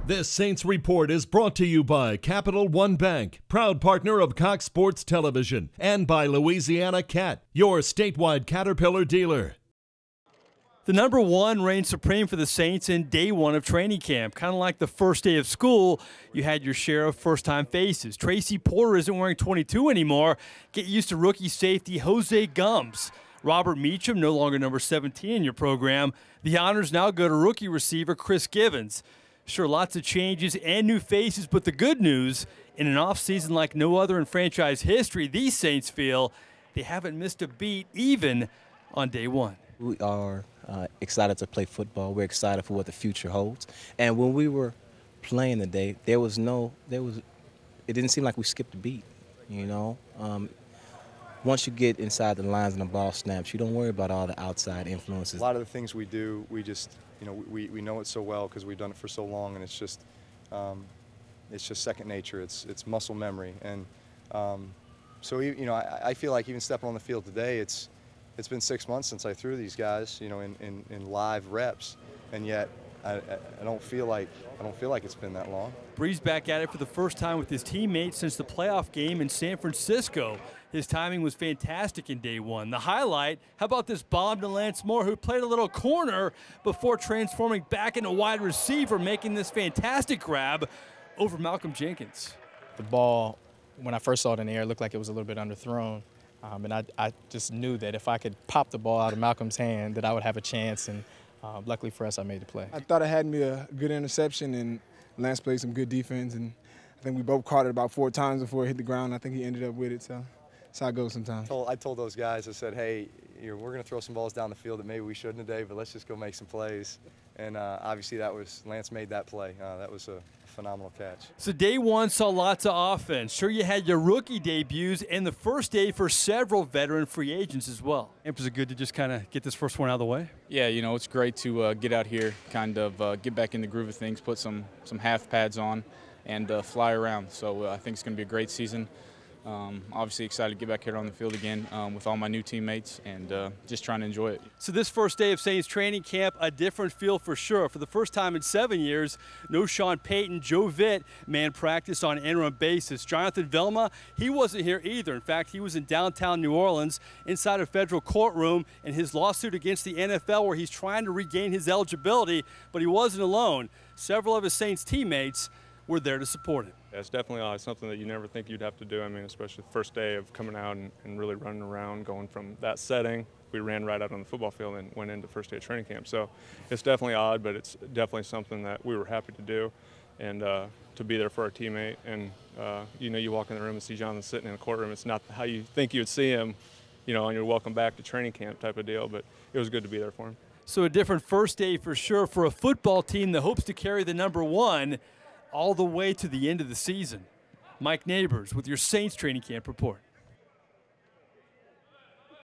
This Saints Report is brought to you by Capital One Bank, proud partner of Cox Sports Television, and by Louisiana Cat, your statewide Caterpillar dealer. The number one reigned supreme for the Saints in day one of training camp. Kind of like the first day of school, you had your share of first-time faces. Tracy Porter isn't wearing 22 anymore. Get used to rookie safety Jose Gums. Robert Meacham, no longer number 17 in your program. The honors now go to rookie receiver Chris Givens. Sure, lots of changes and new faces, but the good news, in an offseason like no other in franchise history, these Saints feel they haven't missed a beat even on day one. We are excited to play football. We're excited for what the future holds. And when we were playing today, it didn't seem like we skipped a beat, you know. Once you get inside the lines and the ball snaps, you don't worry about all the outside influences. A lot of the things we do, we just, you know, we know it so well because we've done it for so long, and it's just second nature. It's muscle memory, and so you know, I feel like even stepping on the field today, it's been 6 months since I threw these guys, you know, in live reps, and yet I don't feel like it's been that long. Brees back at it for the first time with his teammates since the playoff game in San Francisco. His timing was fantastic in day one. The highlight, how about this bomb to Lance Moore, who played a little corner before transforming back into wide receiver, making this fantastic grab over Malcolm Jenkins. The ball, when I first saw it in the air, looked like it was a little bit underthrown. And I just knew that if I could pop the ball out of Malcolm's hand, that I would have a chance. And luckily for us, I made the play. I thought I had me a good interception, and Lance played some good defense. And I think we both caught it about 4 times before it hit the ground. I think he ended up with it, so that's how it goes sometimes. I told those guys, I said, hey, we're going to throw some balls down the field that maybe we shouldn't today, but let's just go make some plays. And obviously Lance made that play. That was a phenomenal catch. So day one saw lots of offense. Sure, you had your rookie debuts and the first day for several veteran free agents as well. Was it good to just kind of get this first one out of the way? Yeah, you know, it's great to get out here, kind of get back in the groove of things, put some half pads on, and fly around. So I think it's going to be a great season. Obviously excited to get back here on the field again with all my new teammates and just trying to enjoy it. So this first day of Saints training camp, a different feel for sure. For the first time in 7 years, no Sean Payton. Joe Vitt man practiced on an interim basis. Jonathan Vilma, he wasn't here either. In fact, he was in downtown New Orleans inside a federal courtroom in his lawsuit against the NFL where he's trying to regain his eligibility, but he wasn't alone. Several of his Saints teammates were there to support him. Yeah, it's definitely something that you never think you'd have to do. I mean, especially the first day of coming out and really running around, going from that setting. We ran right out on the football field and went into first day of training camp. So it's definitely odd, but it's definitely something that we were happy to do and to be there for our teammate. And, you know, you walk in the room and see Jonathan sitting in a courtroom. It's not how you think you would see him, you know, on your welcome back to training camp type of deal, but it was good to be there for him. So a different first day for sure for a football team that hopes to carry the number one all the way to the end of the season. Mike Neighbors with your Saints training camp report.